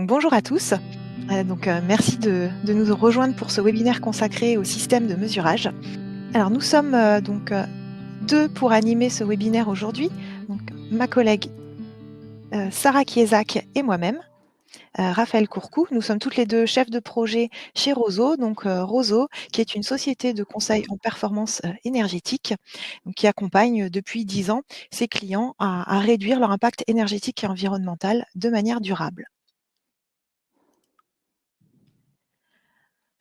Bonjour à tous. Merci de nous rejoindre pour ce webinaire consacré au système de mesurage. Alors, nous sommes deux pour animer ce webinaire aujourd'hui. Donc, ma collègue Sarah Kiesak et moi-même, Raphaël Courcou. Nous sommes toutes les deux chefs de projet chez Roseau. Roseau, qui est une société de conseil en performance énergétique, qui accompagne depuis 10 ans ses clients à réduire leur impact énergétique et environnemental de manière durable.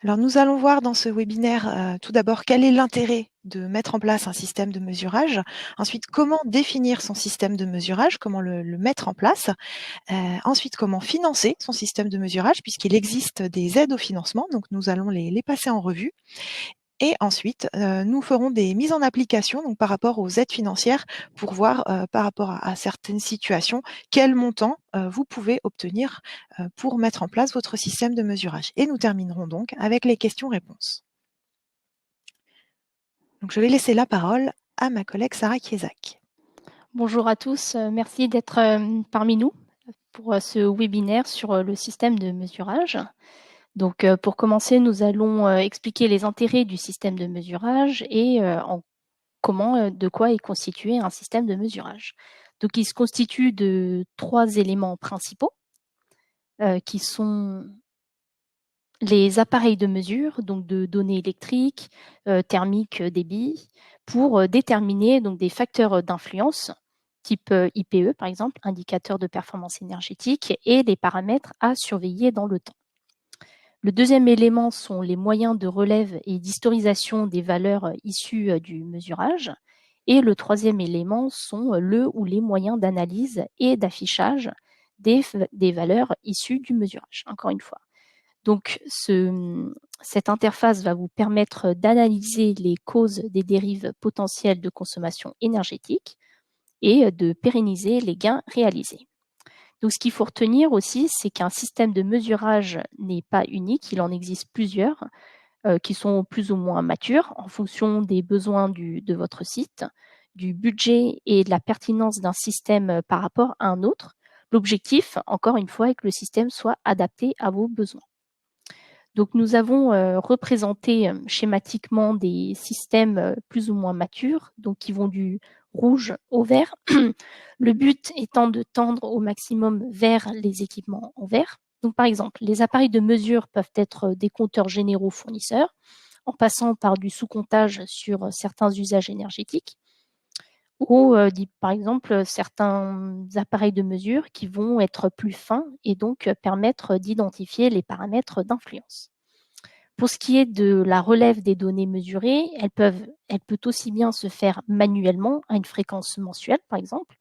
Alors, nous allons voir dans ce webinaire, tout d'abord, quel est l'intérêt de mettre en place un système de mesurage. Ensuite, comment définir son système de mesurage, comment le mettre en place. Ensuite, comment financer son système de mesurage, puisqu'il existe des aides au financement, donc nous allons les passer en revue. Et ensuite, nous ferons des mises en application donc par rapport aux aides financières pour voir, par rapport à certaines situations, quel montant, vous pouvez obtenir, pour mettre en place votre système de mesurage. Et nous terminerons donc avec les questions-réponses. Donc je vais laisser la parole à ma collègue Sarah Kiesak. Bonjour à tous, merci d'être parmi nous pour ce webinaire sur le système de mesurage. Donc pour commencer, nous allons expliquer les intérêts du système de mesurage et de quoi est constitué un système de mesurage. Donc il se constitue de 3 éléments principaux qui sont les appareils de mesure, donc de données électriques, thermiques, débit, pour déterminer donc des facteurs d'influence type IPE par exemple, indicateur de performance énergétique, et les paramètres à surveiller dans le temps. Le deuxième élément sont les moyens de relève et d'historisation des valeurs issues du mesurage. Et le troisième élément sont le ou les moyens d'analyse et d'affichage des valeurs issues du mesurage, encore une fois. Donc, cette interface va vous permettre d'analyser les causes des dérives potentielles de consommation énergétique et de pérenniser les gains réalisés. Donc, ce qu'il faut retenir aussi, c'est qu'un système de mesurage n'est pas unique, il en existe plusieurs qui sont plus ou moins matures en fonction des besoins de votre site, du budget et de la pertinence d'un système par rapport à un autre. L'objectif, encore une fois, est que le système soit adapté à vos besoins. Donc, nous avons représenté schématiquement des systèmes plus ou moins matures, donc qui vont du rouge au vert. Le but étant de tendre au maximum vers les équipements en vert. Donc, par exemple, les appareils de mesure peuvent être des compteurs généraux fournisseurs, en passant par du sous-comptage sur certains usages énergétiques, ou par exemple certains appareils de mesure qui vont être plus fins et donc permettre d'identifier les paramètres d'influence. Pour ce qui est de la relève des données mesurées, elle peut aussi bien se faire manuellement à une fréquence mensuelle, par exemple,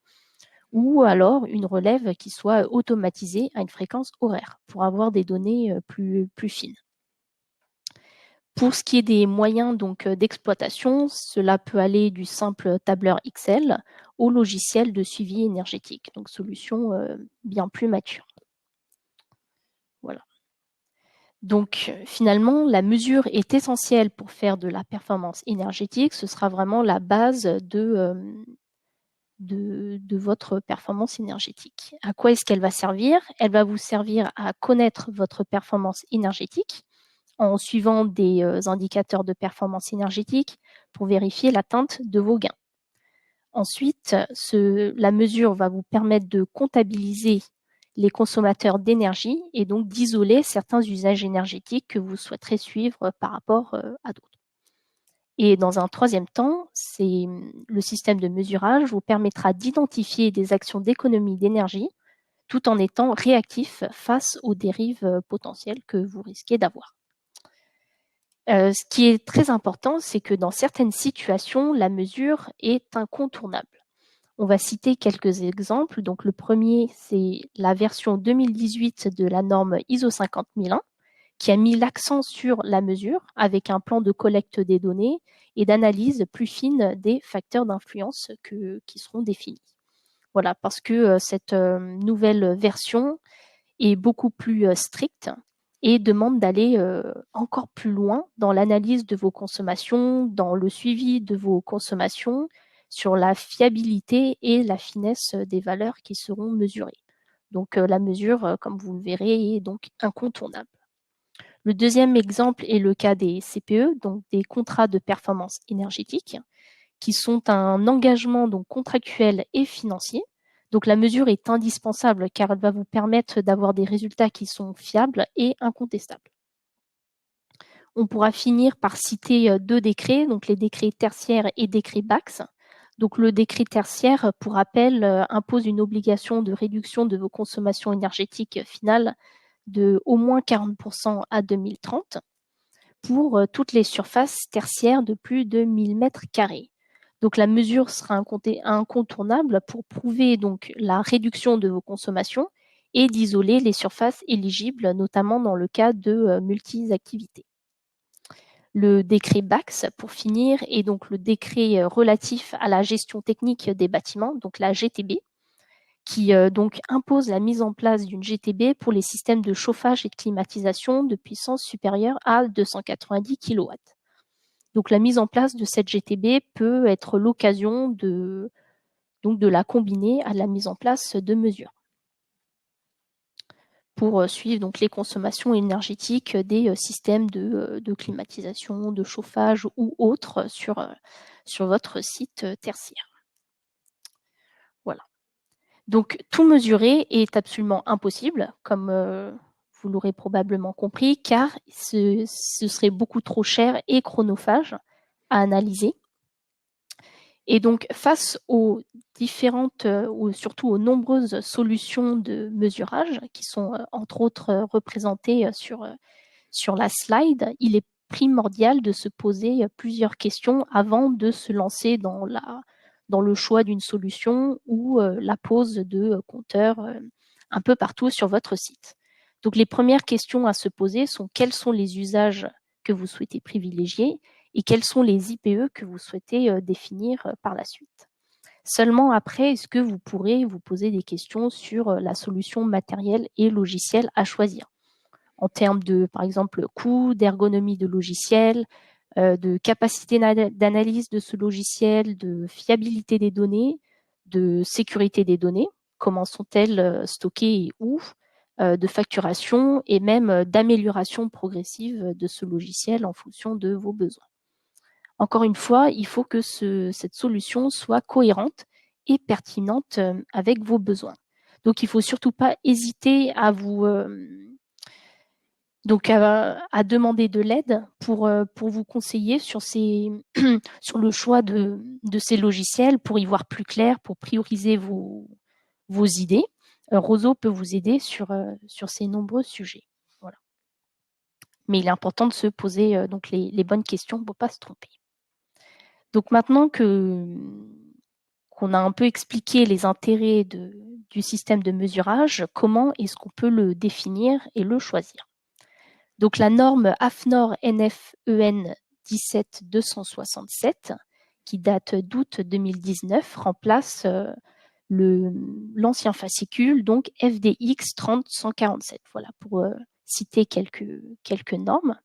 ou alors une relève qui soit automatisée à une fréquence horaire pour avoir des données plus fines. Pour ce qui est des moyens d'exploitation, cela peut aller du simple tableur Excel au logiciel de suivi énergétique, donc solution bien plus mature. Voilà. Donc finalement, la mesure est essentielle pour faire de la performance énergétique. Ce sera vraiment la base de votre performance énergétique. À quoi est-ce qu'elle va servir? Elle va vous servir à connaître votre performance énergétique en suivant des indicateurs de performance énergétique pour vérifier l'atteinte de vos gains. Ensuite, la mesure va vous permettre de comptabiliser les consommateurs d'énergie et donc d'isoler certains usages énergétiques que vous souhaiterez suivre par rapport à d'autres. Et dans un troisième temps, le système de mesurage vous permettra d'identifier des actions d'économie d'énergie tout en étant réactif face aux dérives potentielles que vous risquez d'avoir. Ce qui est très important, c'est que dans certaines situations, la mesure est incontournable. On va citer quelques exemples. Donc, le premier, c'est la version 2018 de la norme ISO 50001 qui a mis l'accent sur la mesure avec un plan de collecte des données et d'analyse plus fine des facteurs d'influence qui seront définis. Voilà, parce que cette nouvelle version est beaucoup plus stricte et demande d'aller encore plus loin dans l'analyse de vos consommations, dans le suivi de vos consommations, sur la fiabilité et la finesse des valeurs qui seront mesurées. Donc la mesure, comme vous le verrez, est donc incontournable. Le deuxième exemple est le cas des CPE, donc des contrats de performance énergétique, qui sont un engagement donc contractuel et financier. Donc la mesure est indispensable car elle va vous permettre d'avoir des résultats qui sont fiables et incontestables. On pourra finir par citer deux décrets, donc les décrets tertiaires et décrets BAX. Donc le décret tertiaire, pour rappel, impose une obligation de réduction de vos consommations énergétiques finales de au moins 40% à 2030 pour toutes les surfaces tertiaires de plus de 1000 mètres carrés. Donc la mesure sera incontournable pour prouver donc la réduction de vos consommations et d'isoler les surfaces éligibles, notamment dans le cas de multi-activités. Le décret BAX, pour finir, est donc le décret relatif à la gestion technique des bâtiments, donc la GTB, qui donc impose la mise en place d'une GTB pour les systèmes de chauffage et de climatisation de puissance supérieure à 290 kW. Donc la mise en place de cette GTB peut être l'occasion de la combiner à la mise en place de mesures pour suivre donc les consommations énergétiques des systèmes de climatisation, de chauffage ou autres sur votre site tertiaire. Voilà. Donc tout mesurer est absolument impossible, comme vous l'aurez probablement compris, car ce serait beaucoup trop cher et chronophage à analyser. Et donc, face aux différentes, ou surtout aux nombreuses solutions de mesurage qui sont entre autres représentées sur la slide, il est primordial de se poser plusieurs questions avant de se lancer dans le choix d'une solution ou la pose de compteurs un peu partout sur votre site. Donc, les premières questions à se poser sont quels sont les usages que vous souhaitez privilégier et quels sont les IPE que vous souhaitez définir par la suite. Seulement après, est-ce que vous pourrez vous poser des questions sur la solution matérielle et logicielle à choisir en termes de, par exemple, coût, d'ergonomie de logiciel, de capacité d'analyse de ce logiciel, de fiabilité des données, de sécurité des données, comment sont-elles stockées et où, de facturation et même d'amélioration progressive de ce logiciel en fonction de vos besoins. Encore une fois, il faut que cette solution soit cohérente et pertinente avec vos besoins. Donc, il ne faut surtout pas hésiter à vous à demander de l'aide pour vous conseiller sur sur le choix de ces logiciels, pour y voir plus clair, pour prioriser vos idées. Roseau peut vous aider sur ces nombreux sujets. Voilà. Mais il est important de se poser donc les bonnes questions pour ne pas se tromper. Donc maintenant qu'on a un peu expliqué les intérêts du système de mesurage, comment est-ce qu'on peut le définir et le choisir? Donc la norme AFNOR NFEN 17267, qui date d'août 2019, remplace l'ancien fascicule, donc FDX 30147. Voilà, pour citer quelques normes.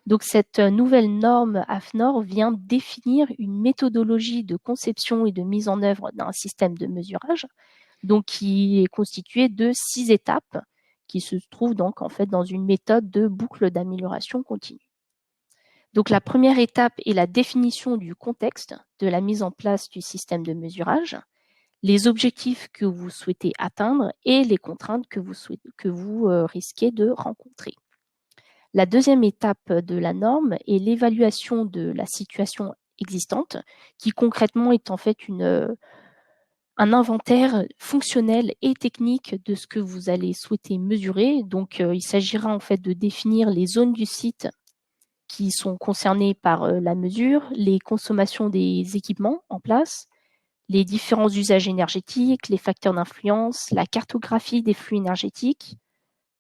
Donc cette nouvelle norme AFNOR vient définir une méthodologie de conception et de mise en œuvre d'un système de mesurage, donc qui est constitué de 6 étapes qui se trouvent donc en fait dans une méthode de boucle d'amélioration continue. Donc la première étape est la définition du contexte de la mise en place du système de mesurage, les objectifs que vous souhaitez atteindre et les contraintes que vous risquez de rencontrer. La deuxième étape de la norme est l'évaluation de la situation existante, qui concrètement est en fait un inventaire fonctionnel et technique de ce que vous allez souhaiter mesurer. Donc, il s'agira en fait de définir les zones du site qui sont concernées par la mesure, les consommations des équipements en place, les différents usages énergétiques, les facteurs d'influence, la cartographie des flux énergétiques,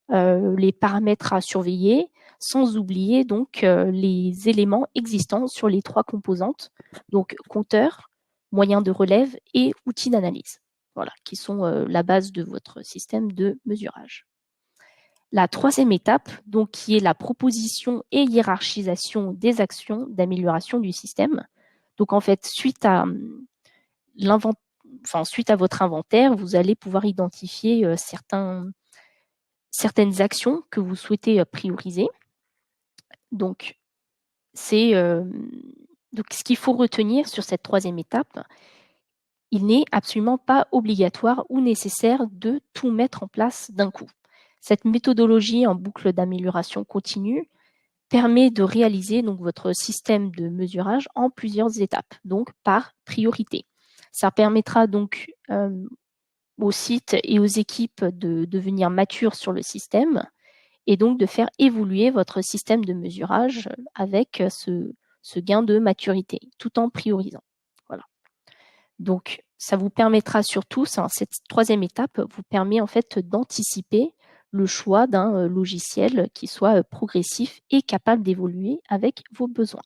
les paramètres à surveiller, sans oublier donc les éléments existants sur les 3 composantes, donc compteur, moyens de relève et outils d'analyse, voilà, qui sont la base de votre système de mesurage. La troisième étape, donc, qui est la proposition et hiérarchisation des actions d'amélioration du système. Donc en fait, suite à suite à votre inventaire, vous allez pouvoir identifier certaines actions que vous souhaitez prioriser. Donc, donc, ce qu'il faut retenir sur cette troisième étape, il n'est absolument pas obligatoire ou nécessaire de tout mettre en place d'un coup. Cette méthodologie en boucle d'amélioration continue permet de réaliser donc votre système de mesurage en plusieurs étapes, donc par priorité. Ça permettra donc aux sites et aux équipes de devenir matures sur le système et donc de faire évoluer votre système de mesurage avec ce gain de maturité, tout en priorisant. Voilà. Donc, ça vous permettra surtout, cette troisième étape vous permet en fait d'anticiper le choix d'un logiciel qui soit progressif et capable d'évoluer avec vos besoins.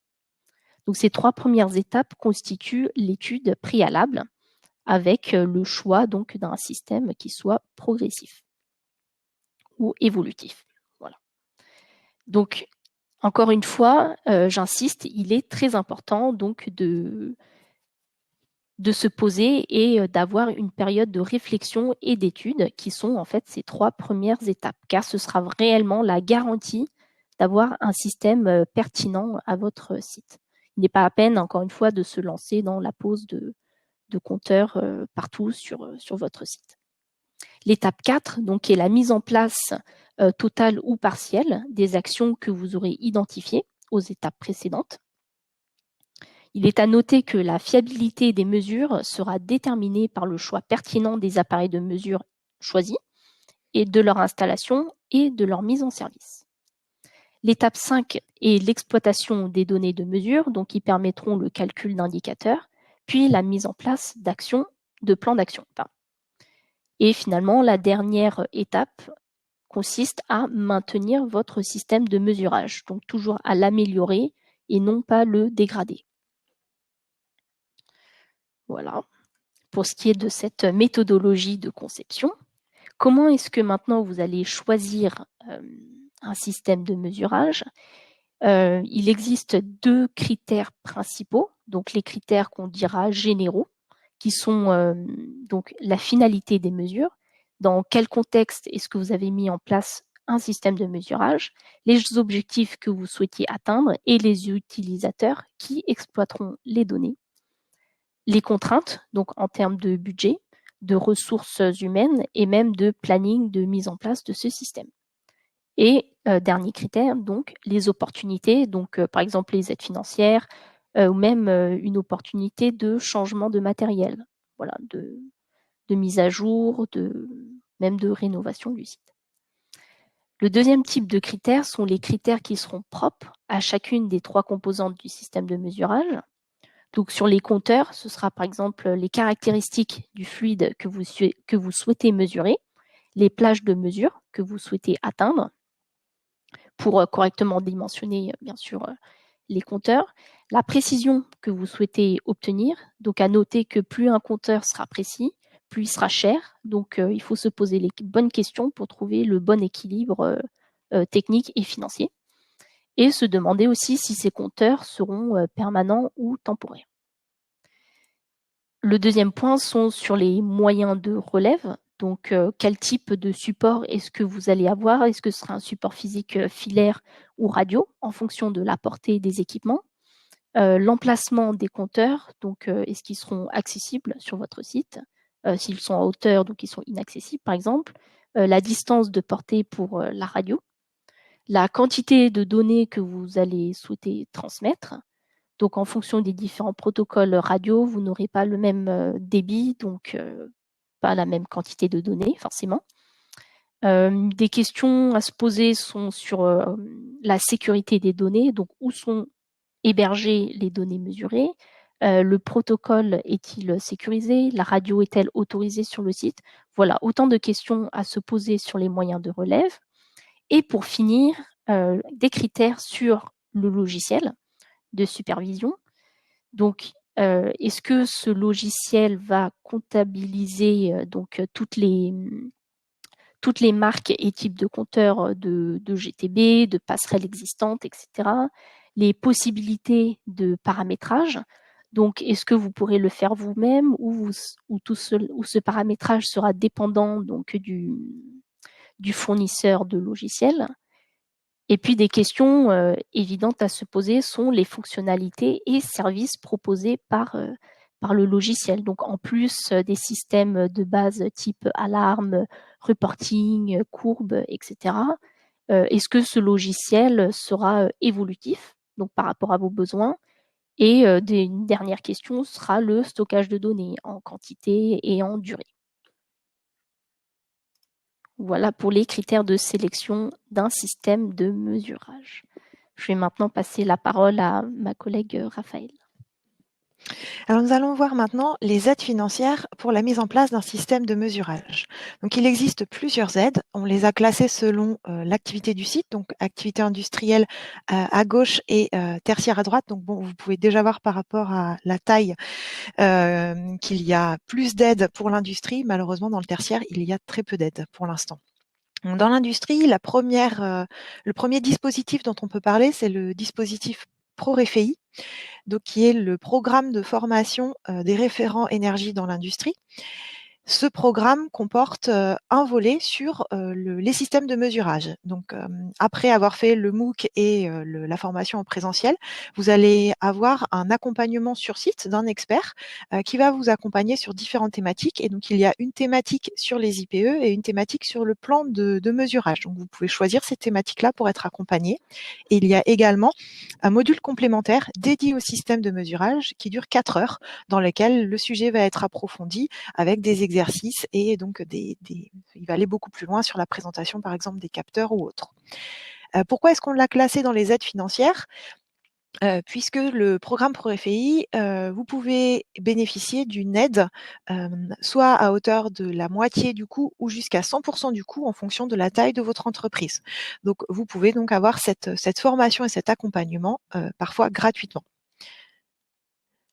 Donc, ces 3 premières étapes constituent l'étude préalable avec le choix donc d'un système qui soit progressif ou évolutif. Voilà. Donc, encore une fois, j'insiste, il est très important donc de se poser et d'avoir une période de réflexion et d'étude qui sont en fait ces 3 premières étapes, car ce sera réellement la garantie d'avoir un système pertinent à votre site. Il n'est pas à peine, encore une fois, de se lancer dans la pose de compteurs partout sur votre site. L'étape 4, donc, est la mise en place totale ou partielle des actions que vous aurez identifiées aux étapes précédentes. Il est à noter que la fiabilité des mesures sera déterminée par le choix pertinent des appareils de mesure choisis et de leur installation et de leur mise en service. L'étape 5 est l'exploitation des données de mesure, donc qui permettront le calcul d'indicateurs, puis la mise en place de plans d'action. Et finalement, la dernière étape consiste à maintenir votre système de mesurage, donc toujours à l'améliorer et non pas le dégrader. Voilà, pour ce qui est de cette méthodologie de conception. Comment est-ce que maintenant vous allez choisir un système de mesurage? Il existe 2 critères principaux, donc les critères qu'on dira généraux, qui sont donc la finalité des mesures, dans quel contexte est-ce que vous avez mis en place un système de mesurage, les objectifs que vous souhaitiez atteindre et les utilisateurs qui exploiteront les données. Les contraintes, donc en termes de budget, de ressources humaines et même de planning de mise en place de ce système. Et dernier critère, donc les opportunités, donc par exemple les aides financières ou même une opportunité de changement de matériel, voilà, de mise à jour, même de rénovation du site. Le deuxième type de critères sont les critères qui seront propres à chacune des 3 composantes du système de mesurage. Donc sur les compteurs, ce sera par exemple les caractéristiques du fluide que vous souhaitez mesurer, les plages de mesure que vous souhaitez atteindre pour correctement dimensionner bien sûr les compteurs, la précision que vous souhaitez obtenir. Donc à noter que plus un compteur sera précis, plus il sera cher. Donc il faut se poser les bonnes questions pour trouver le bon équilibre technique et financier. Et se demander aussi si ces compteurs seront permanents ou temporaires. Le deuxième point sont sur les moyens de relève. Donc, quel type de support est-ce que vous allez avoir? Est-ce que ce sera un support physique filaire ou radio en fonction de la portée des équipements? L'emplacement des compteurs, donc est-ce qu'ils seront accessibles sur votre site? S'ils sont en hauteur, donc ils sont inaccessibles par exemple. La distance de portée pour la radio. La quantité de données que vous allez souhaiter transmettre. Donc, en fonction des différents protocoles radio, vous n'aurez pas le même débit, donc pas la même quantité de données, forcément. Des questions à se poser sont sur la sécurité des données, donc où sont hébergées les données mesurées, le protocole est-il sécurisé, la radio est-elle autorisée sur le site? Voilà, autant de questions à se poser sur les moyens de relève. Et pour finir, des critères sur le logiciel de supervision. Donc, est-ce que ce logiciel va comptabiliser donc toutes les marques et types de compteurs de GTB, de passerelles existantes, etc. Les possibilités de paramétrage, Donc, est-ce que vous pourrez le faire vous-même ou ce paramétrage sera dépendant donc du fournisseur de logiciels? Et puis des questions évidentes à se poser sont les fonctionnalités et services proposés par le logiciel. Donc en plus des systèmes de base type alarme, reporting, courbe, etc. Est-ce que ce logiciel sera évolutif donc par rapport à vos besoins? Et une dernière question sera le stockage de données en quantité et en durée. Voilà pour les critères de sélection d'un système de mesurage. Je vais maintenant passer la parole à ma collègue Raphaël. Alors nous allons voir maintenant les aides financières pour la mise en place d'un système de mesurage. Donc il existe plusieurs aides, on les a classées selon l'activité du site, donc activité industrielle à gauche et tertiaire à droite. Donc bon, vous pouvez déjà voir par rapport à la taille qu'il y a plus d'aides pour l'industrie. Malheureusement, dans le tertiaire, il y a très peu d'aides pour l'instant. Dans l'industrie, le premier dispositif dont on peut parler, c'est le dispositif ProRéféi, donc qui est le programme de formation des référents énergie dans l'industrie. Ce programme comporte un volet sur les systèmes de mesurage. Donc, après avoir fait le MOOC et la formation en présentiel, vous allez avoir un accompagnement sur site d'un expert qui va vous accompagner sur différentes thématiques. Et donc, il y a une thématique sur les IPE et une thématique sur le plan de mesurage. Donc, vous pouvez choisir ces thématiques-là pour être accompagné. Et il y a également un module complémentaire dédié au système de mesurage qui dure 4 heures, dans lequel le sujet va être approfondi avec des exercices et donc il va aller beaucoup plus loin sur la présentation, par exemple, des capteurs ou autres. Pourquoi est-ce qu'on l'a classé dans les aides financières ? Puisque le programme ProRéféi, vous pouvez bénéficier d'une aide, soit à hauteur de la moitié du coût ou jusqu'à 100% du coût en fonction de la taille de votre entreprise. Donc vous pouvez donc avoir cette formation et cet accompagnement, parfois gratuitement.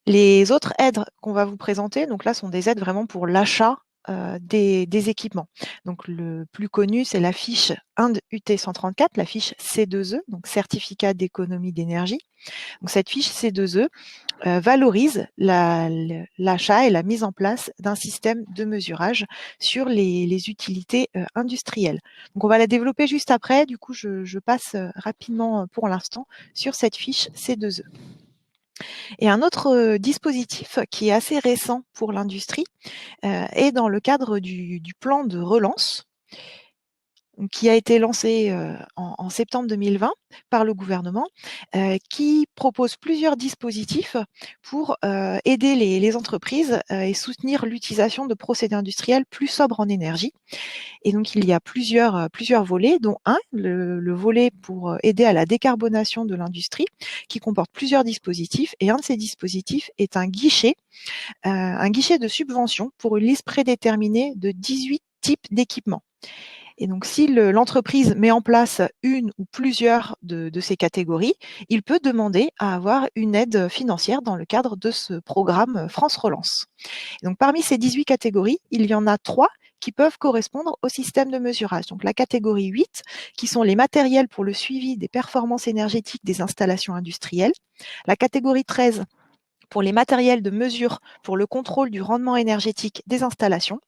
Les autres aides qu'on va vous présenter, donc là, sont des aides vraiment pour l'achat des équipements. Donc le plus connu, c'est la fiche Inde UT 134, la fiche C2E, donc certificat d'économie d'énergie. Donc cette fiche C2E valorise l'achat et la mise en place d'un système de mesurage sur les utilités industrielles. Donc on va la développer juste après. Du coup, je passe rapidement pour l'instant sur cette fiche C2E. Et un autre dispositif qui est assez récent pour l'industrie est dans le cadre du plan de relance qui a été lancé en septembre 2020 par le gouvernement, qui propose plusieurs dispositifs pour aider les entreprises et soutenir l'utilisation de procédés industriels plus sobres en énergie. Et donc, il y a plusieurs volets, dont le volet pour aider à la décarbonation de l'industrie, qui comporte plusieurs dispositifs. Et un de ces dispositifs est un guichet de subvention pour une liste prédéterminée de 18 types d'équipements. Et donc, si l'entreprise met en place une ou plusieurs de ces catégories, il peut demander à avoir une aide financière dans le cadre de ce programme France Relance. Et donc, parmi ces 18 catégories, il y en a 3 qui peuvent correspondre au système de mesurage. Donc, la catégorie 8, qui sont les matériels pour le suivi des performances énergétiques des installations industrielles. La catégorie 13, pour les matériels de mesure pour le contrôle du rendement énergétique des installations.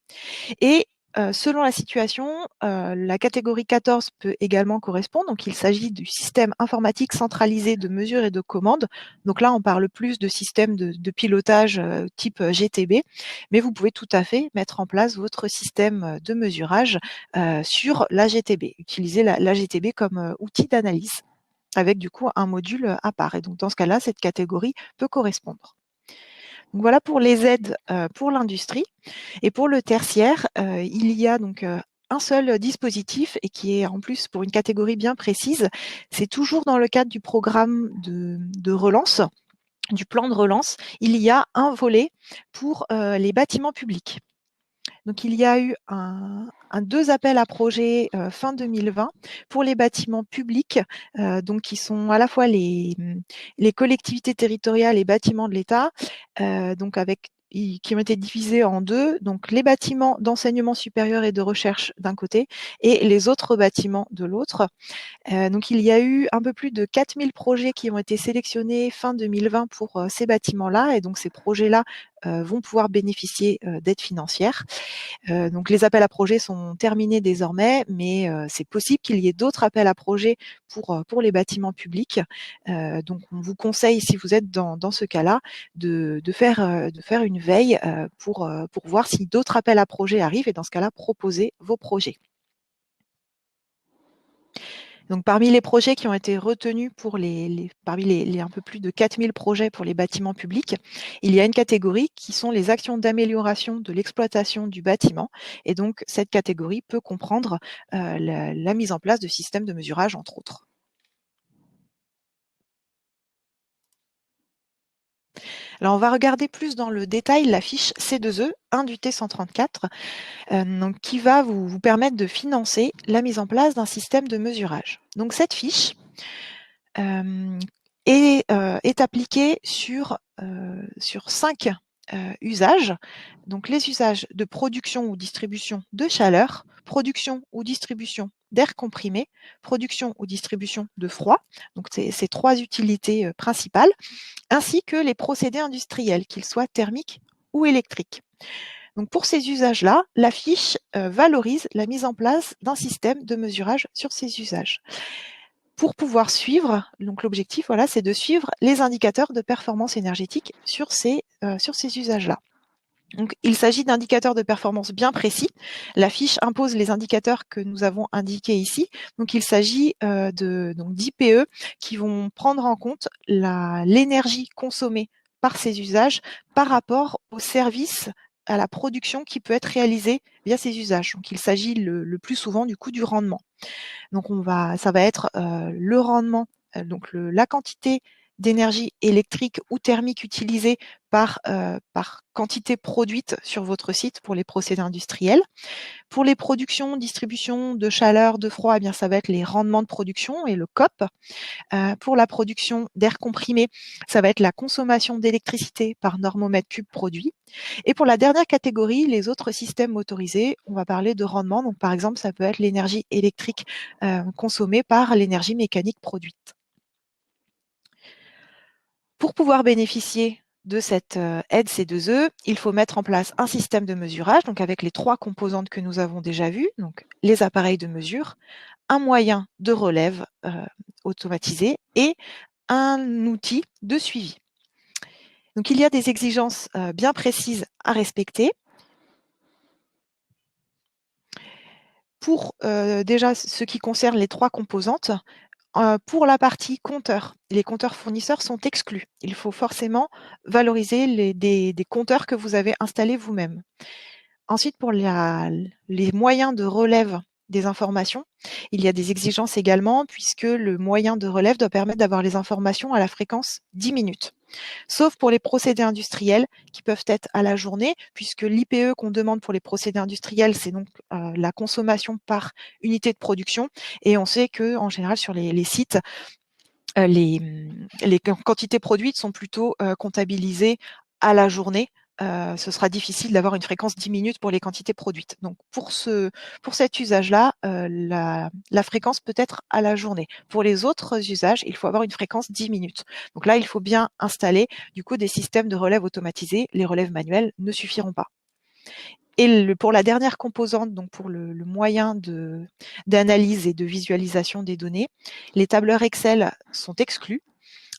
Et selon la situation, la catégorie 14 peut également correspondre. Donc, il s'agit du système informatique centralisé de mesure et de commande. Donc là, on parle plus de système de pilotage type GTB, mais vous pouvez tout à fait mettre en place votre système de mesurage sur la GTB. Utiliser la GTB comme outil d'analyse avec du coup un module à part. Et donc, dans ce cas-là, cette catégorie peut correspondre. Donc voilà pour les aides pour l'industrie. Et pour le tertiaire, il y a donc un seul dispositif et qui est en plus pour une catégorie bien précise. C'est toujours dans le cadre du programme de relance, du plan de relance. Il y a un volet pour les bâtiments publics. Donc, il y a eu deux appels à projets fin 2020 pour les bâtiments publics, donc qui sont à la fois les collectivités territoriales et bâtiments de l'État, donc avec qui ont été divisés en deux, donc les bâtiments d'enseignement supérieur et de recherche d'un côté et les autres bâtiments de l'autre. Donc il y a eu un peu plus de 4000 projets qui ont été sélectionnés fin 2020 pour ces bâtiments-là, et donc ces projets-là vont pouvoir bénéficier d'aides financières. Donc les appels à projets sont terminés désormais, mais c'est possible qu'il y ait d'autres appels à projets pour les bâtiments publics. Donc on vous conseille, si vous êtes dans ce cas-là, de faire une veille pour voir si d'autres appels à projets arrivent, et dans ce cas-là, proposer vos projets. Donc parmi les projets qui ont été retenus pour parmi les un peu plus de 4000 projets pour les bâtiments publics, il y a une catégorie qui sont les actions d'amélioration de l'exploitation du bâtiment, et donc cette catégorie peut comprendre la mise en place de systèmes de mesurage, entre autres. Alors on va regarder plus dans le détail la fiche C2E 1 du T134, donc qui va vous permettre de financer la mise en place d'un système de mesurage. Donc cette fiche est appliquée sur 5 usages. Donc les usages de production ou distribution de chaleur, production ou distribution d'air comprimé, production ou distribution de froid, donc ces 3 utilités principales, ainsi que les procédés industriels, qu'ils soient thermiques ou électriques. Donc pour ces usages-là, la fiche valorise la mise en place d'un système de mesurage sur ces usages. Pour pouvoir suivre, donc l'objectif, voilà, c'est de suivre les indicateurs de performance énergétique sur ces usages-là. Donc, il s'agit d'indicateurs de performance bien précis. La fiche impose les indicateurs que nous avons indiqués ici. Donc, il s'agit d'IPE qui vont prendre en compte l'énergie consommée par ces usages par rapport au service, à la production qui peut être réalisée via ces usages. Donc, il s'agit le plus souvent du coût du rendement. Donc ça va être le rendement, donc la quantité d'énergie électrique ou thermique utilisée par quantité produite sur votre site pour les procédés industriels. Pour les productions, distribution de chaleur, de froid, eh bien ça va être les rendements de production et le COP. Pour la production d'air comprimé, ça va être la consommation d'électricité par normomètre cube produit. Et pour la dernière catégorie, les autres systèmes motorisés, on va parler de rendement. Donc par exemple, ça peut être l'énergie électrique consommée par l'énergie mécanique produite. Pour pouvoir bénéficier de cette aide C2E, il faut mettre en place un système de mesurage, donc avec les 3 composantes que nous avons déjà vues, donc les appareils de mesure, un moyen de relève automatisé et un outil de suivi. Donc il y a des exigences bien précises à respecter. Pour déjà ce qui concerne les 3 composantes, pour la partie compteur, les compteurs fournisseurs sont exclus. Il faut forcément valoriser des compteurs que vous avez installés vous-même. Ensuite, pour les moyens de relève des informations, il y a des exigences également, puisque le moyen de relève doit permettre d'avoir les informations à la fréquence 10 minutes. Sauf pour les procédés industriels qui peuvent être à la journée, puisque l'IPE qu'on demande pour les procédés industriels, c'est donc la consommation par unité de production. Et on sait que en général sur les sites, les quantités produites sont plutôt comptabilisées à la journée. Ce sera difficile d'avoir une fréquence 10 minutes pour les quantités produites. Donc pour cet usage-là, la fréquence peut être à la journée. Pour les autres usages, il faut avoir une fréquence 10 minutes. Donc là, il faut bien installer du coup des systèmes de relève automatisés. Les relèves manuelles ne suffiront pas. Et pour la dernière composante, donc pour le moyen d'analyse et de visualisation des données, les tableurs Excel sont exclus.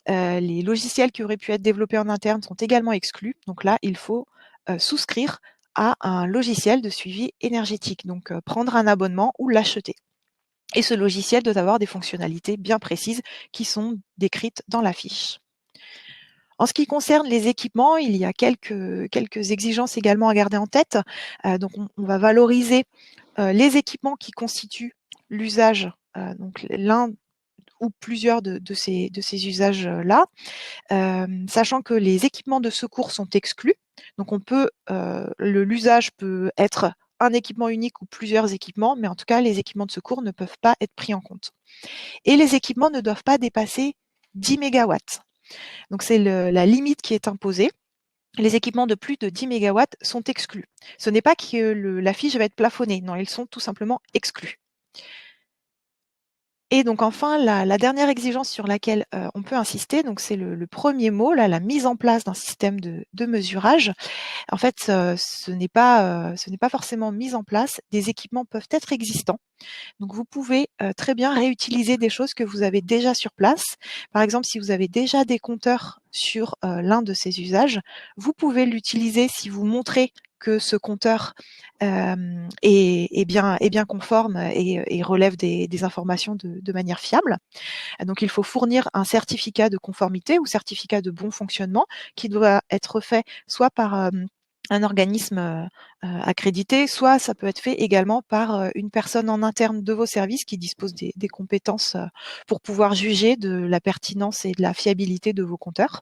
Les logiciels qui auraient pu être développés en interne sont également exclus. Donc là, il faut souscrire à un logiciel de suivi énergétique, donc prendre un abonnement ou l'acheter. Et ce logiciel doit avoir des fonctionnalités bien précises qui sont décrites dans la fiche. En ce qui concerne les équipements, il y a quelques exigences également à garder en tête. Donc on va valoriser les équipements qui constituent l'usage, donc l'un ou plusieurs de ces usages-là, sachant que les équipements de secours sont exclus. Donc l'usage peut être un équipement unique ou plusieurs équipements, mais en tout cas, les équipements de secours ne peuvent pas être pris en compte. Et les équipements ne doivent pas dépasser 10 mégawatts. Donc c'est la limite qui est imposée. les équipements de plus de 10 MW sont exclus. Ce n'est pas que la fiche va être plafonnée, non, ils sont tout simplement exclus. Et donc enfin, la dernière exigence sur laquelle on peut insister, donc c'est le premier mot, là, la mise en place d'un système de mesurage. En fait, ce n'est pas forcément mis en place. Des équipements peuvent être existants. Donc vous pouvez très bien réutiliser des choses que vous avez déjà sur place. Par exemple, si vous avez déjà des compteurs sur l'un de ces usages, vous pouvez l'utiliser si vous montrez que ce compteur est bien conforme et relève des informations de manière fiable. Donc il faut fournir un certificat de conformité ou certificat de bon fonctionnement qui doit être fait soit par un organisme accrédité, soit ça peut être fait également par une personne en interne de vos services qui dispose des compétences pour pouvoir juger de la pertinence et de la fiabilité de vos compteurs.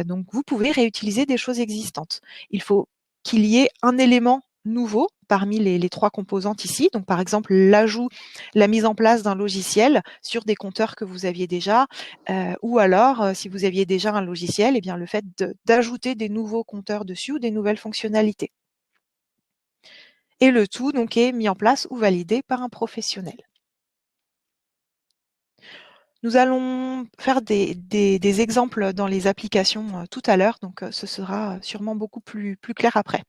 Donc vous pouvez réutiliser des choses existantes. Il faut qu'il y ait un élément nouveau parmi les 3 composantes ici. Donc par exemple, l'ajout, la mise en place d'un logiciel sur des compteurs que vous aviez déjà, ou alors, si vous aviez déjà un logiciel, eh bien le fait d'ajouter des nouveaux compteurs dessus ou des nouvelles fonctionnalités. Et le tout donc est mis en place ou validé par un professionnel. Nous allons faire des exemples dans les applications tout à l'heure, donc ce sera sûrement beaucoup plus clair après.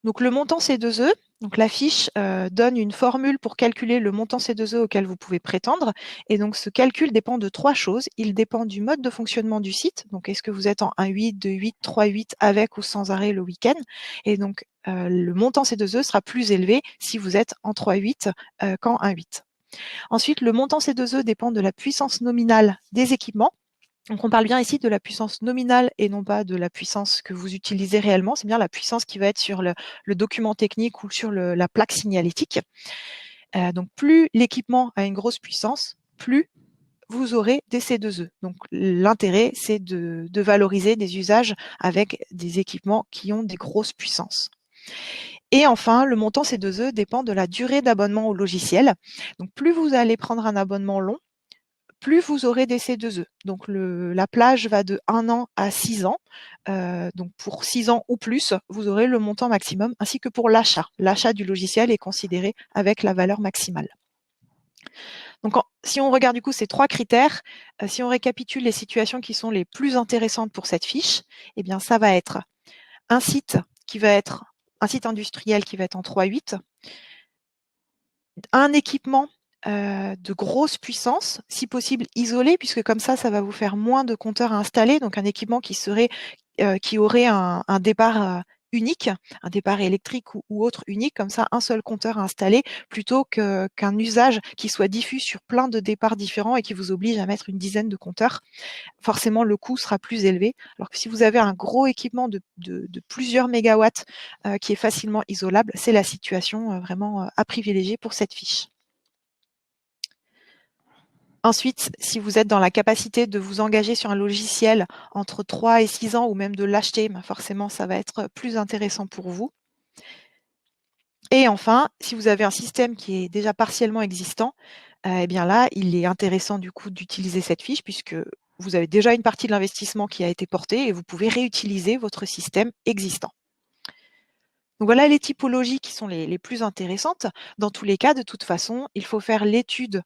Donc le montant C2E, donc la fiche donne une formule pour calculer le montant C2E auquel vous pouvez prétendre. Et donc ce calcul dépend de 3 choses. Il dépend du mode de fonctionnement du site. Donc est-ce que vous êtes en 1.8, 2.8, 3.8 avec ou sans arrêt le week-end? Et donc le montant C2E sera plus élevé si vous êtes en 3.8 qu'en 1.8. Ensuite, le montant C2E dépend de la puissance nominale des équipements. Donc on parle bien ici de la puissance nominale et non pas de la puissance que vous utilisez réellement. C'est bien la puissance qui va être sur le document technique ou sur la plaque signalétique. Donc plus l'équipement a une grosse puissance, plus vous aurez des C2E. Donc l'intérêt, c'est de valoriser des usages avec des équipements qui ont des grosses puissances. Et enfin, le montant C2E dépend de la durée d'abonnement au logiciel. Donc plus vous allez prendre un abonnement long, plus vous aurez des C2E. Donc la plage va de 1 an à 6 ans. Donc pour 6 ans ou plus, vous aurez le montant maximum, ainsi que pour l'achat. L'achat du logiciel est considéré avec la valeur maximale. Donc si on regarde du coup ces 3 critères, si on récapitule les situations qui sont les plus intéressantes pour cette fiche, eh bien ça va être un site industriel qui va être en 3.8, un équipement de grosse puissance, si possible isolé, puisque comme ça va vous faire moins de compteurs à installer, donc un équipement qui aurait un départ unique, un départ électrique ou autre unique, comme ça un seul compteur à installer, plutôt qu'un usage qui soit diffus sur plein de départs différents et qui vous oblige à mettre une dizaine de compteurs. Forcément, le coût sera plus élevé. Alors que si vous avez un gros équipement de plusieurs mégawatts qui est facilement isolable, c'est la situation vraiment à privilégier pour cette fiche. Ensuite, si vous êtes dans la capacité de vous engager sur un logiciel entre 3 et 6 ans ou même de l'acheter, forcément, ça va être plus intéressant pour vous. Et enfin, si vous avez un système qui est déjà partiellement existant, eh bien là, il est intéressant du coup d'utiliser cette fiche puisque vous avez déjà une partie de l'investissement qui a été portée et vous pouvez réutiliser votre système existant. Donc voilà les typologies qui sont les plus intéressantes. Dans tous les cas, de toute façon, il faut faire l'étude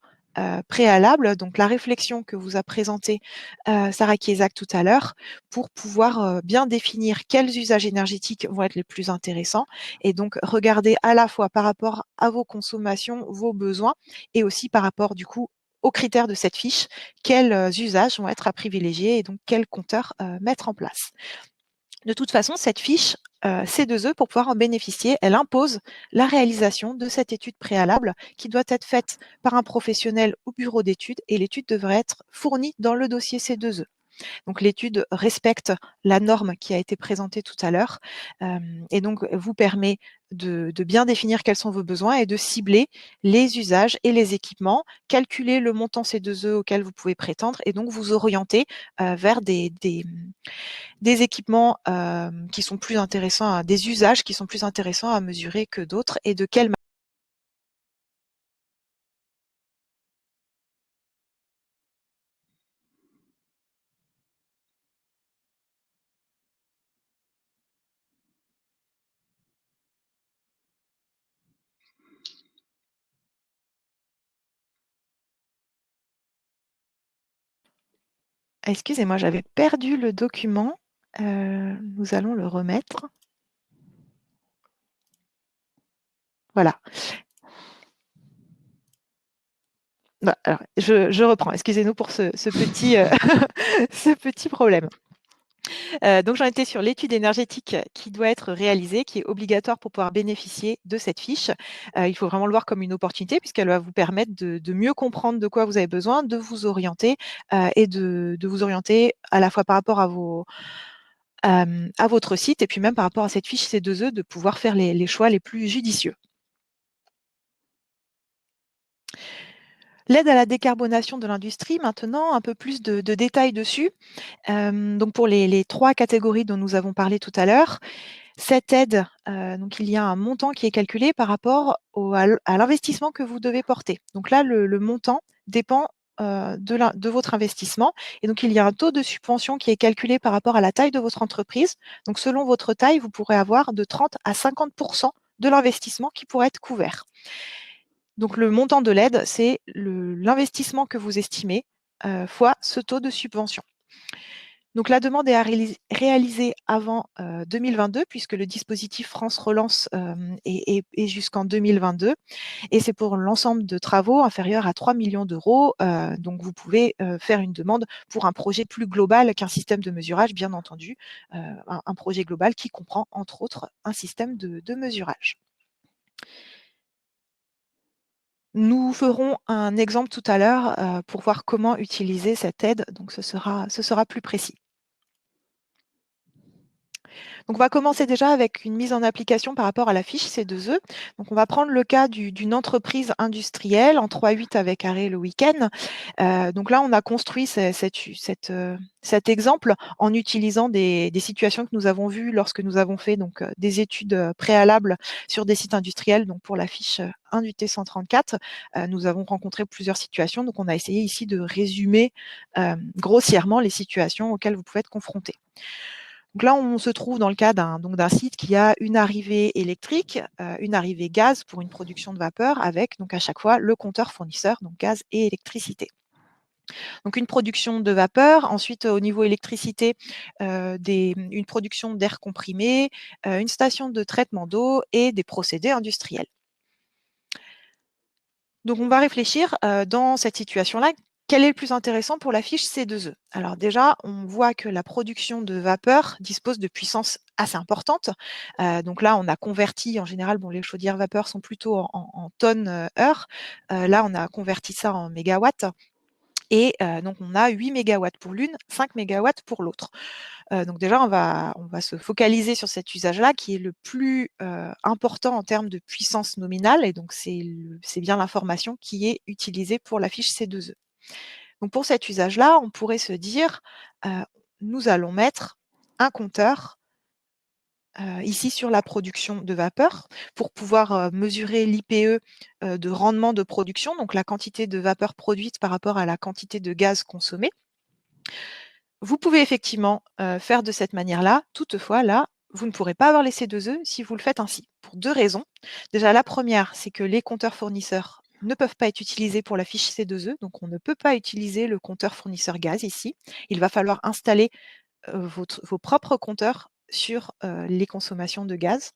préalable, donc la réflexion que vous a présentée Sarah Kiesak tout à l'heure, pour pouvoir bien définir quels usages énergétiques vont être les plus intéressants et donc regarder à la fois par rapport à vos consommations, vos besoins et aussi par rapport du coup aux critères de cette fiche, quels usages vont être à privilégier et donc quels compteurs mettre en place. De toute façon, cette fiche C2E, pour pouvoir en bénéficier, elle impose la réalisation de cette étude préalable qui doit être faite par un professionnel au bureau d'études et l'étude devrait être fournie dans le dossier C2E. Donc l'étude respecte la norme qui a été présentée tout à l'heure et donc vous permet de bien définir quels sont vos besoins et de cibler les usages et les équipements, calculer le montant C2E auquel vous pouvez prétendre et donc vous orienter vers des équipements qui sont plus intéressants, des usages qui sont plus intéressants à mesurer que d'autres et de quelle Excusez-moi, j'avais perdu le document. Nous allons le remettre. Voilà. Bah, alors, je reprends. Excusez-nous pour ce petit, ce petit problème. Donc j'en étais sur l'étude énergétique qui doit être réalisée, qui est obligatoire pour pouvoir bénéficier de cette fiche. Il faut vraiment le voir comme une opportunité puisqu'elle va vous permettre de mieux comprendre de quoi vous avez besoin, de vous orienter et de vous orienter à la fois par rapport à votre site et puis même par rapport à cette fiche C2E, de pouvoir faire les choix les plus judicieux. L'aide à la décarbonation de l'industrie, maintenant, un peu plus de détails dessus. Donc pour les 3 catégories dont nous avons parlé tout à l'heure, cette aide, donc il y a un montant qui est calculé par rapport à l'investissement que vous devez porter. Donc là, le montant dépend de votre investissement et donc il y a un taux de subvention qui est calculé par rapport à la taille de votre entreprise. Donc selon votre taille, vous pourrez avoir de 30 à 50 de l'investissement qui pourrait être couvert. Donc le montant de l'aide, c'est l'investissement que vous estimez fois ce taux de subvention. Donc la demande est à réaliser avant 2022 puisque le dispositif France Relance est jusqu'en 2022 et c'est pour l'ensemble de travaux inférieurs à 3 millions d'euros. Donc vous pouvez faire une demande pour un projet plus global qu'un système de mesurage, bien entendu, un projet global qui comprend entre autres un système de mesurage. Nous ferons un exemple tout à l'heure pour voir comment utiliser cette aide, donc ce sera plus précis. Donc on va commencer déjà avec une mise en application par rapport à la fiche C2E. Donc on va prendre le cas d'une entreprise industrielle en 3-8 avec arrêt le week-end. Donc là, on a construit cet exemple en utilisant des situations que nous avons vues lorsque nous avons fait donc, des études préalables sur des sites industriels. Donc pour la fiche 1 du T134, nous avons rencontré plusieurs situations. Donc on a essayé ici de résumer grossièrement les situations auxquelles vous pouvez être confrontés. Donc là, on se trouve dans le cas d'un site qui a une arrivée électrique, une arrivée gaz pour une production de vapeur avec donc à chaque fois le compteur fournisseur, donc gaz et électricité. Donc une production de vapeur, ensuite au niveau électricité, une production d'air comprimé, une station de traitement d'eau et des procédés industriels. Donc on va réfléchir dans cette situation-là, quel est le plus intéressant pour la fiche C2E? Alors déjà, on voit que la production de vapeur dispose de puissances assez importantes. Donc là, on a converti, en général, bon, les chaudières vapeur sont plutôt en tonnes heure. Là, on a converti ça en mégawatts. Et donc on a 8 mégawatts pour l'une, 5 mégawatts pour l'autre. Donc déjà, on va se focaliser sur cet usage-là qui est le plus important en termes de puissance nominale. Et donc c'est bien l'information qui est utilisée pour la fiche C2E. Donc pour cet usage-là, on pourrait se dire, nous allons mettre un compteur ici sur la production de vapeur pour pouvoir mesurer l'IPE de rendement de production, donc la quantité de vapeur produite par rapport à la quantité de gaz consommé. Vous pouvez effectivement faire de cette manière-là. Toutefois, là, vous ne pourrez pas avoir les C2E si vous le faites ainsi, pour 2 raisons. Déjà, la première, c'est que les compteurs fournisseurs ne peuvent pas être utilisés pour la fiche C2E, donc on ne peut pas utiliser le compteur fournisseur gaz ici. Il va falloir installer vos propres compteurs sur les consommations de gaz.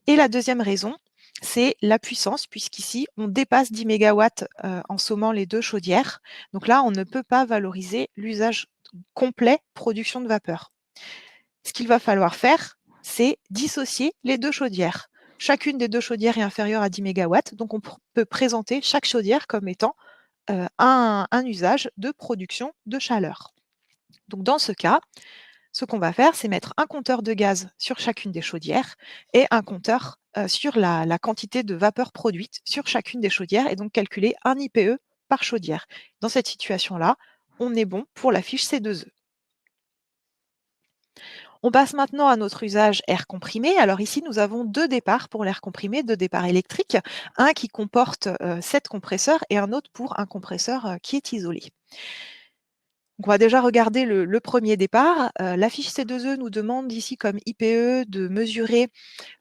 Et la deuxième raison, c'est la puissance, puisqu'ici, on dépasse 10 mégawatts en sommant les 2 chaudières. Donc là, on ne peut pas valoriser l'usage complet production de vapeur. Ce qu'il va falloir faire, c'est dissocier les 2 chaudières. Chacune des 2 chaudières est inférieure à 10 mégawatts, donc on peut présenter chaque chaudière comme étant un usage de production de chaleur. Donc dans ce cas, ce qu'on va faire, c'est mettre un compteur de gaz sur chacune des chaudières et un compteur sur la quantité de vapeur produite sur chacune des chaudières et donc calculer un IPE par chaudière. Dans cette situation-là, on est bon pour la fiche C2E. On passe maintenant à notre usage air comprimé. Alors ici, nous avons 2 départs pour l'air comprimé, 2 départs électriques, un qui comporte 7 compresseurs et un autre pour un compresseur qui est isolé. Donc on va déjà regarder le premier départ. La fiche C2E nous demande ici comme IPE de mesurer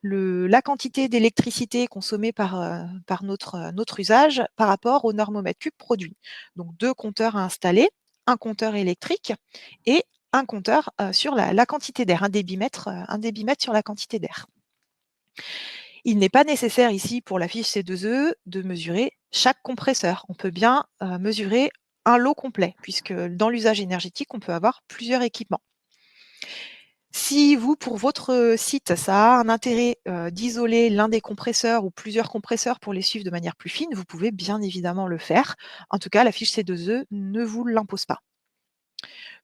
la quantité d'électricité consommée par notre usage par rapport au normomètre cube produit. Donc 2 compteurs à installer, un compteur électrique et un compteur sur la quantité d'air, un débitmètre sur la quantité d'air. Il n'est pas nécessaire ici pour la fiche C2E de mesurer chaque compresseur. On peut bien mesurer un lot complet, puisque dans l'usage énergétique, on peut avoir plusieurs équipements. Si vous, pour votre site, ça a un intérêt d'isoler l'un des compresseurs ou plusieurs compresseurs pour les suivre de manière plus fine, vous pouvez bien évidemment le faire. En tout cas, la fiche C2E ne vous l'impose pas.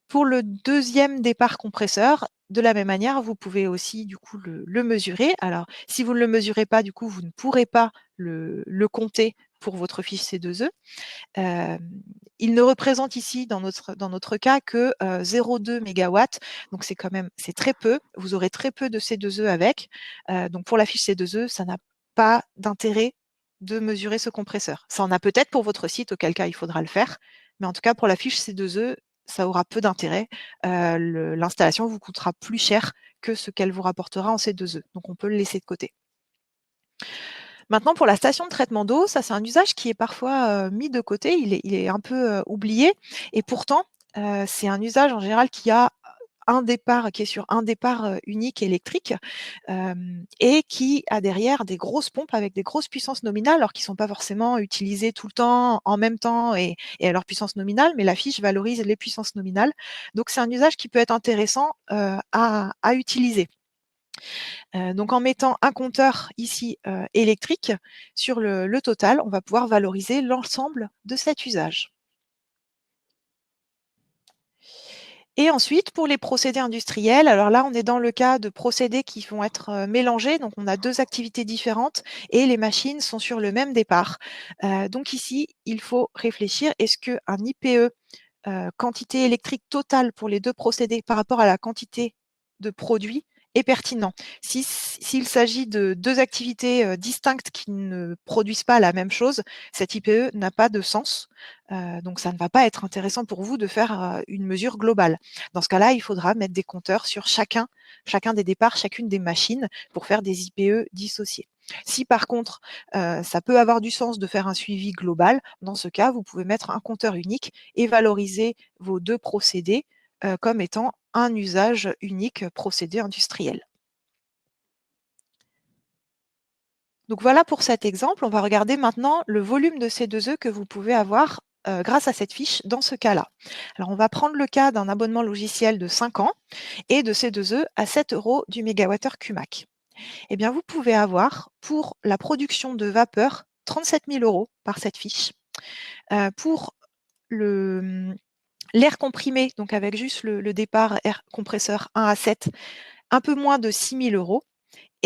Pour le deuxième départ compresseur, de la même manière, vous pouvez aussi du coup le mesurer. Alors, si vous ne le mesurez pas, du coup, vous ne pourrez pas le compter pour votre fiche C2E. Il ne représente ici, dans notre cas, que 0,2 MW, donc c'est très peu. Vous aurez très peu de C2E avec. Donc pour la fiche C2E, ça n'a pas d'intérêt de mesurer ce compresseur. Ça en a peut-être pour votre site, auquel cas il faudra le faire, mais en tout cas pour la fiche C2E, ça aura peu d'intérêt. L'installation vous coûtera plus cher que ce qu'elle vous rapportera en C2E, donc on peut le laisser de côté. Maintenant, pour la station de traitement d'eau, ça c'est un usage qui est parfois mis de côté, il est un peu oublié, et pourtant, c'est un usage en général qui est sur un départ unique électrique, et qui a derrière des grosses pompes avec des grosses puissances nominales, alors qui ne sont pas forcément utilisées tout le temps, en même temps et à leur puissance nominale, mais la fiche valorise les puissances nominales. Donc c'est un usage qui peut être intéressant à utiliser. Donc en mettant un compteur ici électrique sur le total, on va pouvoir valoriser l'ensemble de cet usage. Et ensuite, pour les procédés industriels, alors là, on est dans le cas de procédés qui vont être mélangés. Donc, on a deux activités différentes et les machines sont sur le même départ. Donc ici, il faut réfléchir, est-ce qu'un IPE, quantité électrique totale pour les deux procédés par rapport à la quantité de produits est pertinent. S'il s'agit de deux activités distinctes qui ne produisent pas la même chose, cet IPE n'a pas de sens. Donc ça ne va pas être intéressant pour vous de faire une mesure globale. Dans ce cas-là, il faudra mettre des compteurs sur chacun des départs, chacune des machines pour faire des IPE dissociés. Si par contre, ça peut avoir du sens de faire un suivi global, dans ce cas, vous pouvez mettre un compteur unique et valoriser vos deux procédés comme étant un usage unique procédé industriel. Donc voilà pour cet exemple. On va regarder maintenant le volume de C2E que vous pouvez avoir grâce à cette fiche dans ce cas-là. Alors on va prendre le cas d'un abonnement logiciel de 5 ans et de C2E à 7 € du mégawattheure CUMAC. Eh bien, vous pouvez avoir pour la production de vapeur 37 000 € par cette fiche. Pour l'air comprimé, donc avec juste le départ air compresseur 1 à 7, un peu moins de 6 000 €.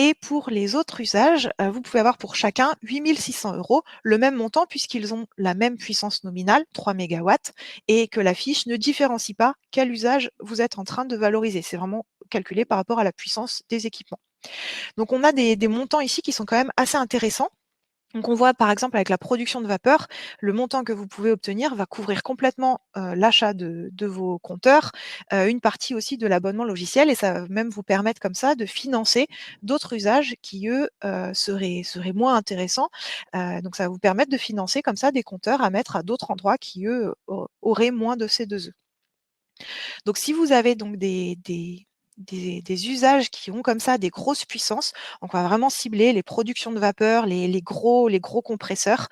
Et pour les autres usages, vous pouvez avoir pour chacun 8 600 €, le même montant puisqu'ils ont la même puissance nominale, 3 MW, et que la fiche ne différencie pas quel usage vous êtes en train de valoriser. C'est vraiment calculé par rapport à la puissance des équipements. Donc on a des montants ici qui sont quand même assez intéressants. Donc on voit par exemple avec la production de vapeur, le montant que vous pouvez obtenir va couvrir complètement l'achat de vos compteurs, une partie aussi de l'abonnement logiciel, et ça va même vous permettre comme ça de financer d'autres usages qui, eux, seraient moins intéressants. Donc ça va vous permettre de financer comme ça des compteurs à mettre à d'autres endroits qui, eux, auraient moins de C2E. Donc si vous avez donc des usages qui ont comme ça des grosses puissances, donc on va vraiment cibler les productions de vapeur, les gros compresseurs.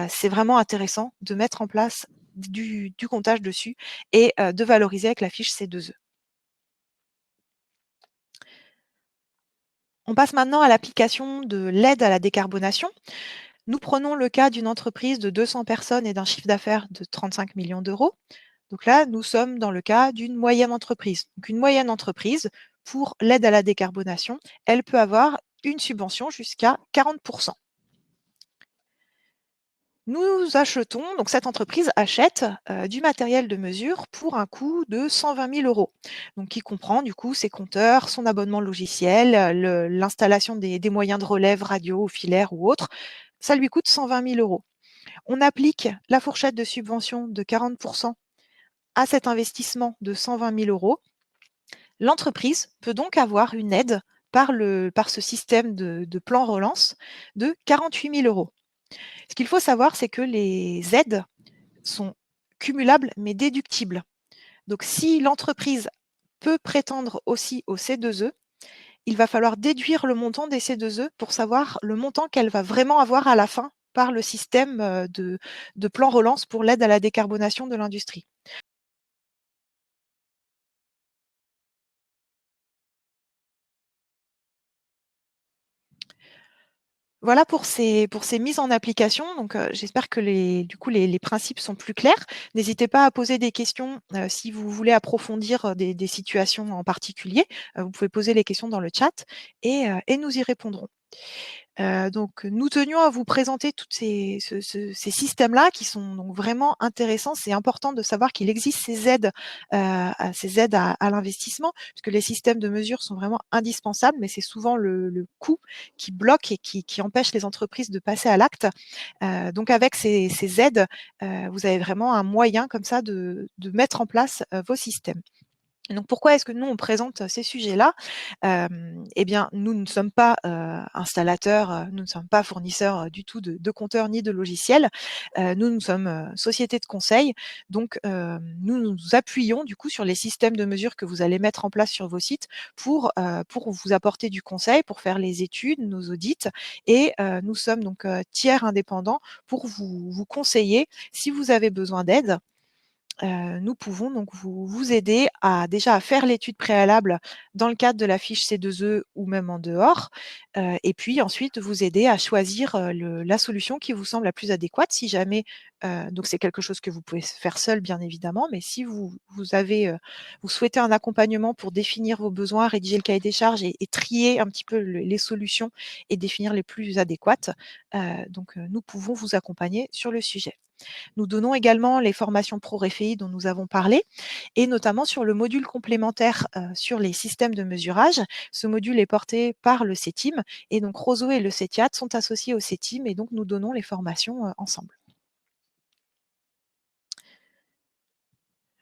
C'est vraiment intéressant de mettre en place du comptage dessus et de valoriser avec la fiche C2E. On passe maintenant à l'application de l'aide à la décarbonation. Nous prenons le cas d'une entreprise de 200 personnes et d'un chiffre d'affaires de 35 millions d'euros. Donc là, nous sommes dans le cas d'une moyenne entreprise. Donc une moyenne entreprise, pour l'aide à la décarbonation, elle peut avoir une subvention jusqu'à 40%. Nous achetons, donc cette entreprise achète du matériel de mesure pour un coût de 120 000 €, donc qui comprend du coup ses compteurs, son abonnement logiciel, l'installation des moyens de relève radio, filaire ou autres. Ça lui coûte 120 000 €. On applique la fourchette de subvention de 40% à cet investissement de 120 000 €. L'entreprise peut donc avoir une aide par ce système de plan relance de 48 000 €. Ce qu'il faut savoir, c'est que les aides sont cumulables mais déductibles. Donc, si l'entreprise peut prétendre aussi au C2E, il va falloir déduire le montant des C2E pour savoir le montant qu'elle va vraiment avoir à la fin par le système de plan relance pour l'aide à la décarbonation de l'industrie. Voilà pour ces mises en application. Donc, j'espère que les principes sont plus clairs. N'hésitez pas à poser des questions, si vous voulez approfondir, des situations en particulier. Vous pouvez poser les questions dans le chat et nous y répondrons. Donc nous tenions à vous présenter toutes ces systèmes-là qui sont donc vraiment intéressants. C'est important de savoir qu'il existe ces aides, à l'investissement, puisque les systèmes de mesure sont vraiment indispensables, mais c'est souvent le coût qui bloque et qui empêche les entreprises de passer à l'acte. Donc avec ces aides, vous avez vraiment un moyen comme ça de mettre en place, vos systèmes. Donc pourquoi est-ce que nous on présente ces sujets-là? Eh bien, nous ne sommes pas, installateurs, nous ne sommes pas fournisseurs, du tout de compteurs ni de logiciels. Nous sommes, société de conseil. Donc, nous nous appuyons du coup sur les systèmes de mesure que vous allez mettre en place sur vos sites pour vous apporter du conseil, pour faire les études, nos audits et nous sommes donc, tiers indépendants pour vous conseiller si vous avez besoin d'aide. Nous pouvons donc vous aider à déjà à faire l'étude préalable dans le cadre de la fiche C2E ou même en dehors, et puis ensuite vous aider à choisir, la solution qui vous semble la plus adéquate. Si jamais, donc c'est quelque chose que vous pouvez faire seul bien évidemment, mais si vous souhaitez un accompagnement pour définir vos besoins, rédiger le cahier des charges et trier un petit peu les solutions et définir les plus adéquates, donc nous pouvons vous accompagner sur le sujet. Nous donnons également les formations ProRéféi dont nous avons parlé et notamment sur le module complémentaire, sur les systèmes de mesurage. Ce module est porté par le CETIM et donc Roseau et le CETIAT sont associés au CETIM et donc nous donnons les formations, ensemble.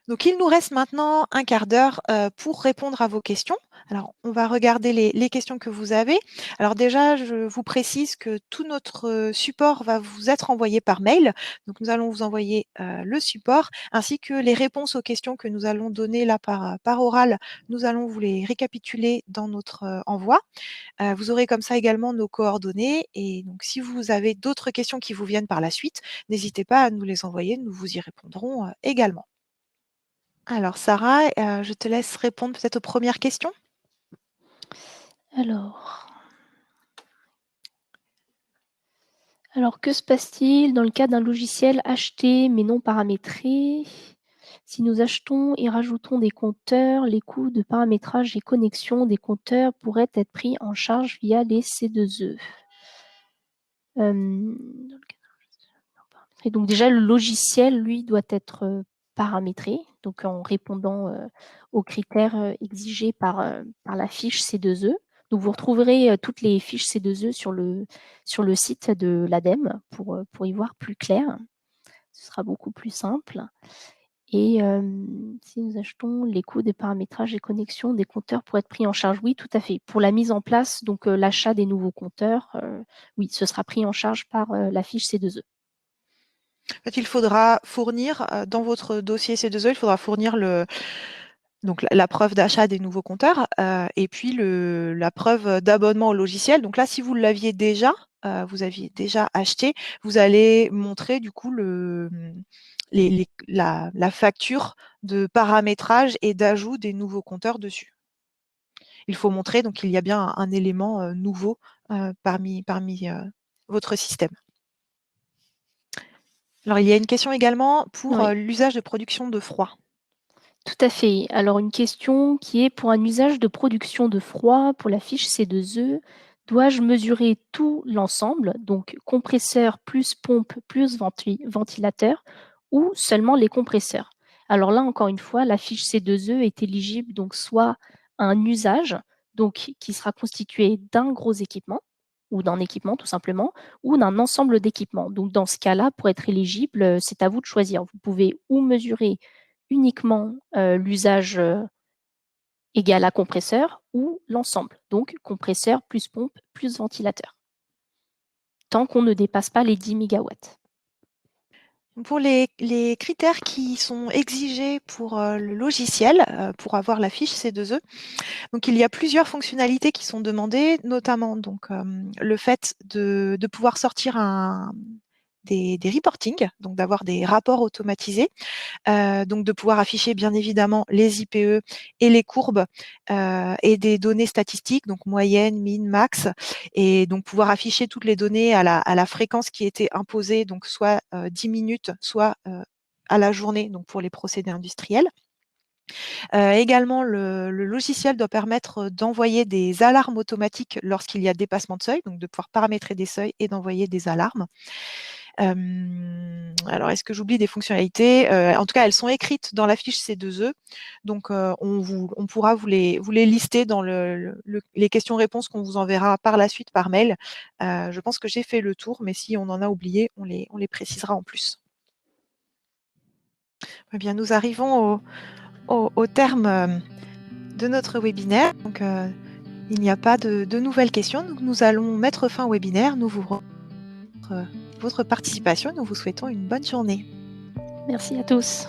Donc il nous reste maintenant un quart d'heure, pour répondre à vos questions. Alors on va regarder les questions que vous avez. Alors déjà, je vous précise que tout notre, support va vous être envoyé par mail. Donc nous allons vous envoyer, le support ainsi que les réponses aux questions que nous allons donner là par oral. Nous allons vous les récapituler dans notre, envoi. Vous aurez comme ça également nos coordonnées et donc si vous avez d'autres questions qui vous viennent par la suite, n'hésitez pas à nous les envoyer, nous vous y répondrons, également. Alors Sarah, je te laisse répondre peut-être aux premières questions. Alors, que se passe-t-il dans le cas d'un logiciel acheté mais non paramétré? Si nous achetons et rajoutons des compteurs, les coûts de paramétrage et connexion des compteurs pourraient être pris en charge via les C2E. Et donc déjà, le logiciel, lui, doit être paramétré, donc en répondant aux critères exigés par la fiche C2E. Donc vous retrouverez toutes les fiches C2E sur le site de l'ADEME pour y voir plus clair. Ce sera beaucoup plus simple. Et si nous achetons, les coûts des paramétrages et connexions des compteurs pour être pris en charge, oui, tout à fait. Pour la mise en place, donc l'achat des nouveaux compteurs, oui, ce sera pris en charge par la fiche C2E. En fait, il faudra fournir, dans votre dossier C2E, il faudra fournir donc la preuve d'achat des nouveaux compteurs, et puis la preuve d'abonnement au logiciel. Donc là, si vous l'aviez déjà, vous aviez déjà acheté, vous allez montrer du coup la facture de paramétrage et d'ajout des nouveaux compteurs dessus. Il faut montrer donc qu'il y a bien un élément, nouveau, parmi votre système. Alors, il y a une question également pour, Oui. l'usage de production de froid. Tout à fait. Alors une question qui est pour un usage de production de froid pour la fiche C2E, dois-je mesurer tout l'ensemble, donc compresseur plus pompe plus ventilateur, ou seulement les compresseurs? Alors là, encore une fois, la fiche C2E est éligible donc soit à un usage donc qui sera constitué d'un gros équipement ou d'un équipement tout simplement, ou d'un ensemble d'équipements. Donc dans ce cas-là, pour être éligible, c'est à vous de choisir. Vous pouvez ou mesurer uniquement l'usage égal à compresseur ou l'ensemble, donc compresseur plus pompe plus ventilateur, tant qu'on ne dépasse pas les 10 mégawatts. Pour les critères qui sont exigés pour le logiciel, pour avoir la fiche C2E, donc il y a plusieurs fonctionnalités qui sont demandées, notamment donc le fait de pouvoir sortir des reporting, donc d'avoir des rapports automatisés, donc de pouvoir afficher bien évidemment les IPE et les courbes et des données statistiques, donc moyenne, mine, max, et donc pouvoir afficher toutes les données à la fréquence qui était imposée, donc soit 10 minutes, soit à la journée, donc pour les procédés industriels. Également, le logiciel doit permettre d'envoyer des alarmes automatiques lorsqu'il y a dépassement de seuil, donc de pouvoir paramétrer des seuils et d'envoyer des alarmes. Alors, est-ce que j'oublie des fonctionnalités? En tout cas, elles sont écrites dans la fiche C2E, donc on pourra vous les lister dans les questions-réponses qu'on vous enverra par la suite par mail. Je pense que j'ai fait le tour, mais si on en a oublié, on les précisera en plus. Eh bien, nous arrivons au terme de notre webinaire. Donc, il n'y a pas de nouvelles questions. Donc, nous allons mettre fin au webinaire. Nous vous remercions pour votre participation. Nous vous souhaitons une bonne journée. Merci à tous.